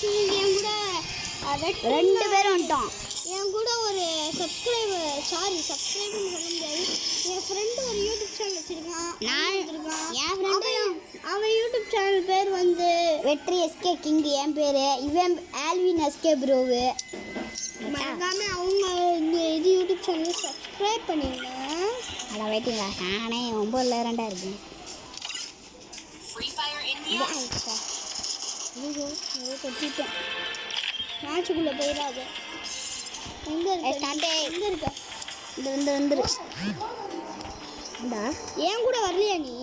இன்னைக்கு என் கூட ரெண்டு பேரும் வந்துட்டோம். என் கூட ஒரு சப்ஸ்கிரைபர்னு சொல்ல முடியாது, என் ஃப்ரெண்டு ஒரு யூடியூப் சேனல் வச்சிருக்கான். என் ஃப்ரெண்டு அவன் யூடியூப் சேனல் பேர் வந்து வெற்றி எஸ்கே கிங். என் பேர் இவன் ஆல்வின் எஸ்கே ப்ரோவு. மறக்காம அவங்க இந்த இது யூடியூப் சேனல் சப்ஸ்கிரைப் பண்ணிடுங்க. அதான் வெயிட்டிங்க, நானே 9 2 இருக்கேன். கொட்டிட்டேன், மேட்சுக்குள்ளே போயிடாது. எங்கே இருக்க இந்த வந்துரு. ஏன் கூட வரலையா நீ?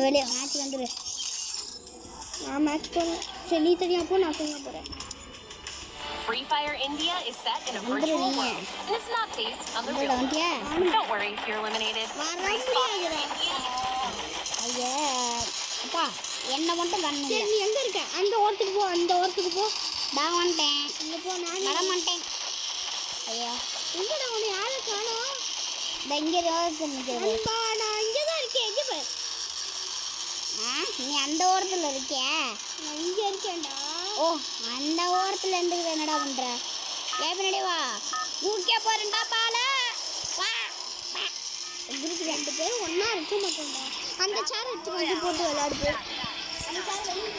வெளியே மேட்ச் வந்துரு. நான் மேட்ச் போகிறேன். சரி, நீ தனியாக போ, நான் தனியாக போகிறேன். Free Fire India is set in a virtual world, and it's not based on the real world. Don't worry if you're eliminated. ஐயா அப்பா, என்ன மட்டும் கண்ணு. சரி, நீ எங்கே இருக்க? அந்த ஓரத்துக்கு போ. நான் வந்துட்டேன். இங்கே போ, நான் வர மாட்டேன். ஐயா எங்கடா உன்னை யாரும் காணோம்? இங்கே நிற்கிறேன். நான் இங்கே தான் இருக்கேன். எங்கே போய் நீ அந்த ஓரத்தில் இருக்கிய? நான் இங்கே இருக்கேன்டா. ஓ, அந்த ஓரத்தில் இருந்துக்கிட்டு என்னடா பண்ணுற? பின்னாடி வா, ஊக்கே போறேன்டா பால வா. குரூப் 2 பேரும் ஒன்றா இருக்க மாட்டோம்டா. அந்த சேர் எடுத்து வந்து போட்டு விளையாடுது. அந்த சேர் வெளியே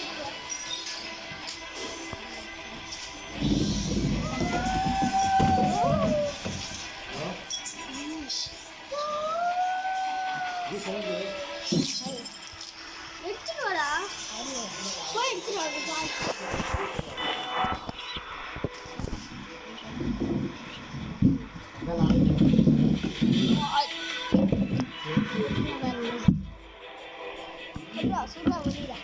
எடுத்துட்டு வரா. போய் எடுத்துட்டு வா. சூப்பா ஒளிடா.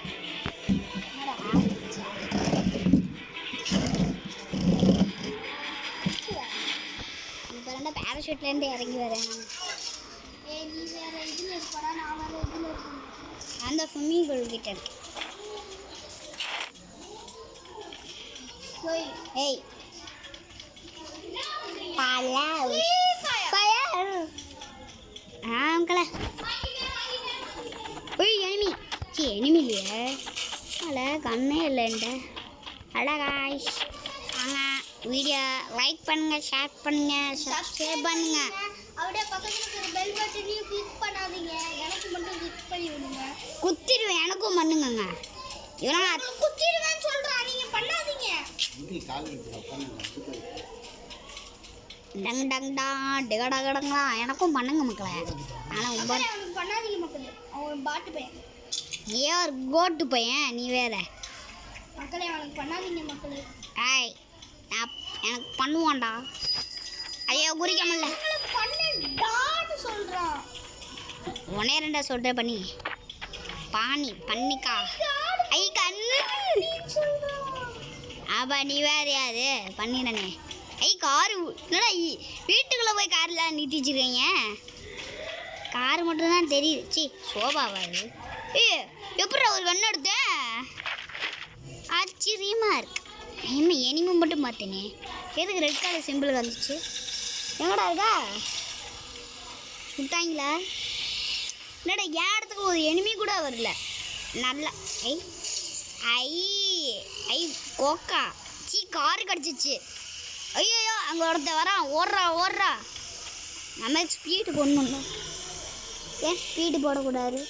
இப்போ ரெண்டா பேராஷூட்லேருந்து இறங்கி வரேன். நீ வேற இதில் இருப்படா, நான் வேற இதில் இருக்கேன். அந்த ஸ்விம்மிங் பூல் கிட்ட இருக்கு. ஏய் எனிமி இல்லையே, அதில் கண்ணே இல்லைண்ட. அழகாய் வாங்க, வீடியோ லைக் பண்ணுங்கள், ஷேர் பண்ணுங்கள், சப்ஸ்கிரைப் பண்ணுங்கள். அப்படியே பக்கத்தில் இருக்கிற பெல் பட்டனையும் கிளிக் பண்ணாதீங்க, எனக்கு மட்டும் கிளிக் பண்ணி விடுங்க. குத்திடுவேன், எனக்கும் பண்ணுங்கங்க. இவன் குத்திடுவேன்னு சொல்கிறான், நீங்கள் பண்ணாதீங்க. டங் டங் டா டிகடகடங்களா, எனக்கும் பண்ணுங்க மக்களே. ஆனால் அவனுக்கு பண்ணாதீங்க மக்களே, அவன் பாட்டு பையன். நீ ஒரு கோட்டு பையன், நீ வேற மக்களே. அவனுக்கு பண்ணாதீங்க மக்களே. ஏய், நான் எனக்கு பண்ணுவான்டா. ஐயோ குறிக்க முடியல. சொல்கிறான் ஒன்னே 2 சொல்கிறேன். பண்ணிக்கா. ஐ கண்ணு அப்பா, நீ வேற யாரு பண்ணிடனே. ஐ காரு என்னடா வீட்டுக்குள்ளே போய் காரில் நிறுத்திச்சிருக்கீங்க? காரு மட்டும்தான் தெரியுது. சி சோபாவாது. எப்படி ஒரு கண்ணு எடுத்தேன்? ஆச்சரியமாக இருக்கு. என்ன எனிமே மட்டும் பார்த்தேனே, எதுக்கு ரெட் கலர் சிம்பிள் வந்துச்சு? எங்கடா இருக்கா? சுட்டாங்களா? என்னடா என் இடத்துக்கு ஒரு எனிமி கூட வரல. நல்லா ஐ கோக்கா. சீ, காரு கிடச்சிச்சு. ஐயோ, அங்கே ஒருத்த வரான். ஓடுறா. நம்ம ஸ்பீடு போடணும். ஏன் ஸ்பீடு போடக்கூடாது?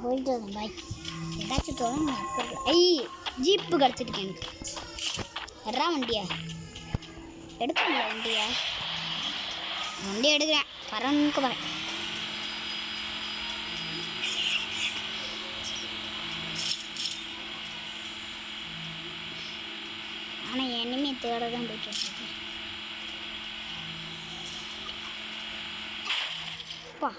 போயிட்டு பாய். ஏதாச்சும் தோணும். ஜீப்பு கிடச்சிருக்கு எனக்கு. எட்ரா வண்டியா எடுக்கல. வண்டி எடுக்கிறேன். பரனுக்கு வரேன். ஆனால் இனிமே தேட தான் போயிட்டு இருக்கேன். பா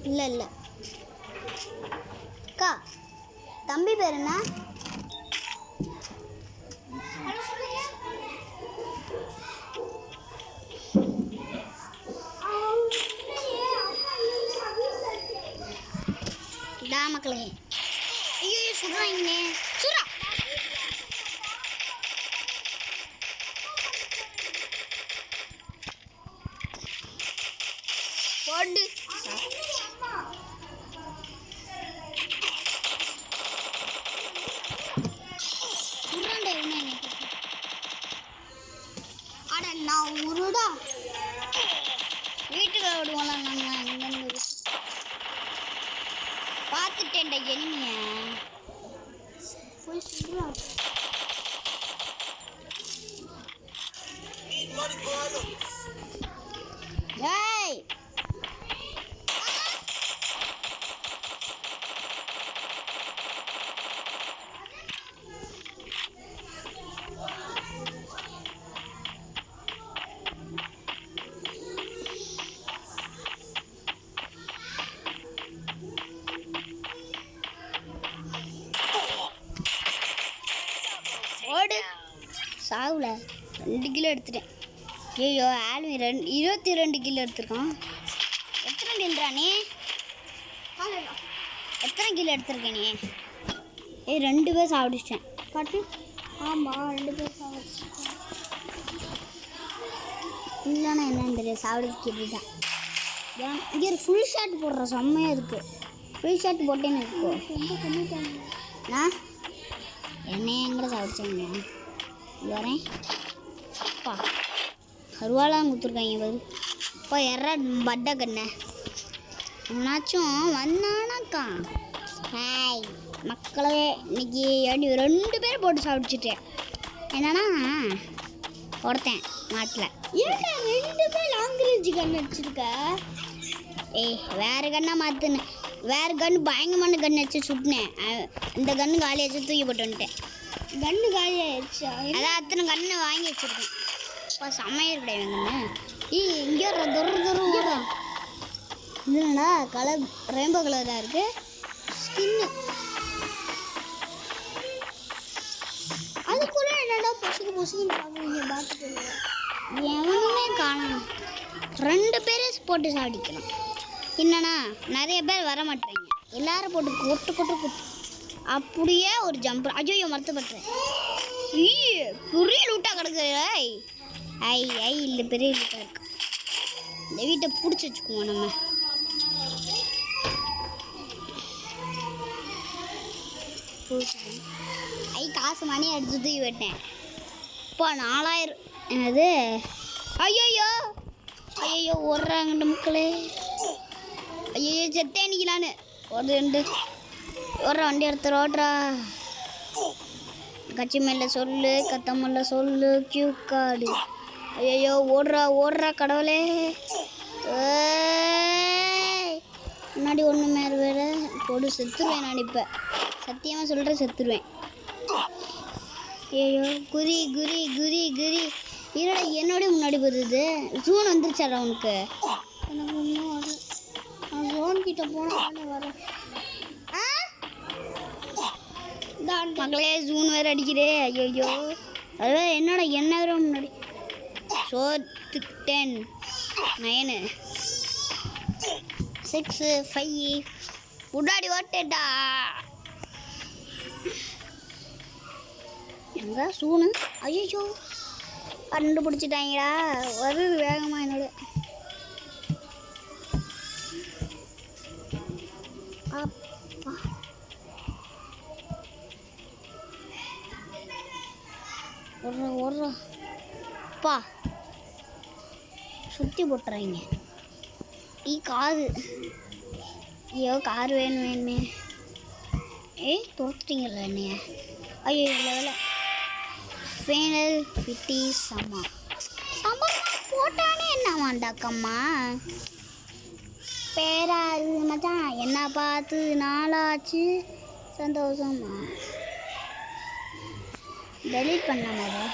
இல்லை இல்லை அக்கா தம்பி பேர் என்ன? மக்களே ஐயோ சுடுறாங்கண்ணே சுரா போடு சுடுறாண்டே என்ன அட நான் உருடா வீட்டுக்கு விடுவோம்ல நம்ம எங்கேருந்து பார்த்துட்டேன்டா எனிமிய போய் சொல்றா ஏய் சாவுல 2 கிலோ எடுத்துட்டேன். ஐயோ ஆல்வி 22 கிலோ எடுத்துருக்கான். எத்தனை கிலோறானே? எத்தனை கிலோ எடுத்துருக்கேன் நீ? 2 பேர் சாப்பிடுச்சிட்டேன். காட்டு. ஆமாம் 2 பேர் சாப்பிடுச்சிட்டேன். இல்லைன்னா என்னன்னு தெரியும் சாப்பிடுறது தான். இங்கே ஒரு ஃபுல் ஷாட் போடுற செம்மையாக இருக்குது. ஃபுல் ஷாட் போட்டேன்னு இருக்கோ நான் என்னையும் கூட சாப்பிடுச்சேங்க. வரேன் அப்பா கருவாலாம் கொடுத்துருக்காங்க பாரு. அப்பா எற பட்டை கண்ணை என்னாச்சும் வந்தானாக்கா. ஹாய் மக்களே இன்னைக்கு 2 பேர் போட்டு சாப்பிடுச்சிட்டேன். என்னன்னா ஒருத்தன் மாட்டில் ஏன்னா 2 பேர் லாங் ரேஞ்சு கன்று அடிச்சிருக்க. ஏய் வேறு கண்ணாக மாற்றுனேன். வேறு கன்று பயங்கரமான கன்று வச்சு சுட்டினேன். இந்த கன்று காலியாச்சு தூக்கி போட்டு வந்துட்டேன். கன்று காலியாகிடுச்சா? அதான் அத்தனை கன்று வாங்கி வச்சுருக்கேன். இப்போ செம்மையாக கிடையாது கண்ணு. இங்கே தூரம் இல்லைண்ணா கலர் ரெயின்போ கலராக இருக்குது ஸ்கின்னு. அதுக்குள்ளே என்னடா பொசுக்குன்னு பார்க்குறீங்க பார்த்துட்டு எவனுமே காணணும். 2 பேரே போட்டு சாப்பிடிக்கலாம். என்னன்னா நிறைய பேர் வர மாட்டேங்க. எல்லாரும் போட்டு கொட்டு அப்படியே ஒரு ஜம்ப். ஐயோ மறுத்துப்பட்டேன். பெரிய லூட்டாக கிடக்கு. ஐ இல்லை பெரிய லூட்டாக இருக்கு. இந்த வீட்டை பிடிச்சி வச்சுக்குவோம் நம்ம. காசு மணி அடிச்சு தூக்கி விட்டேன். இப்போ 4000 என்னது? ஐயோ ஓடுறாங்கண்டு மக்களே. ஐயோ செத்தே நிற்கலான்னு ஒரு 2 ஓடுற வண்டி எடுத்து ஓடுறா. கட்சி மேலே சொல்லு கத்தமல்ல சொல்லு கியூ கார்டு. ஐயோ ஓடுறா கடவுளே. முன்னாடி ஒன்று மேலே வேறு போடு செத்துருவேன். நான் இப்போ சத்தியமாக சொல்கிறேன் செத்துருவேன். ஐயோ குரி என்னோடய முன்னாடி போகுது. ஜூன் வந்துருச்சாடா உனக்கு? எனக்கு இன்னும் வரும். நான் ஜோன் கிட்ட போனால் வரேன். மக்களே ஜூன் வேறு அடிக்கிறே. ஐயோ அதாவது என்னோட என்ன வேறு முன்னாடி 10 9 6 5 முன்னாடி ஓட்டேடா. எங்க சூனு? ஐயோ கண்டுபிடிச்சிட்டாங்களா? வருது வேகமாக என்னோட. அப்பா ஓடுறப்பா சுற்றி போட்டுறாங்க. காரு. ஐயோ கார் வேணுமே. தோத்துட்டீங்களா என்னைய? ஐயோ இல்லை ஃபைனல் 50 சம்பளம் போட்டானே என்ன வேண்டாக்கம்மா பேராரு மச்சான். என்ன பார்த்து நாளாச்சு சந்தோஷமா. டெலீட் பண்ண மாதிரி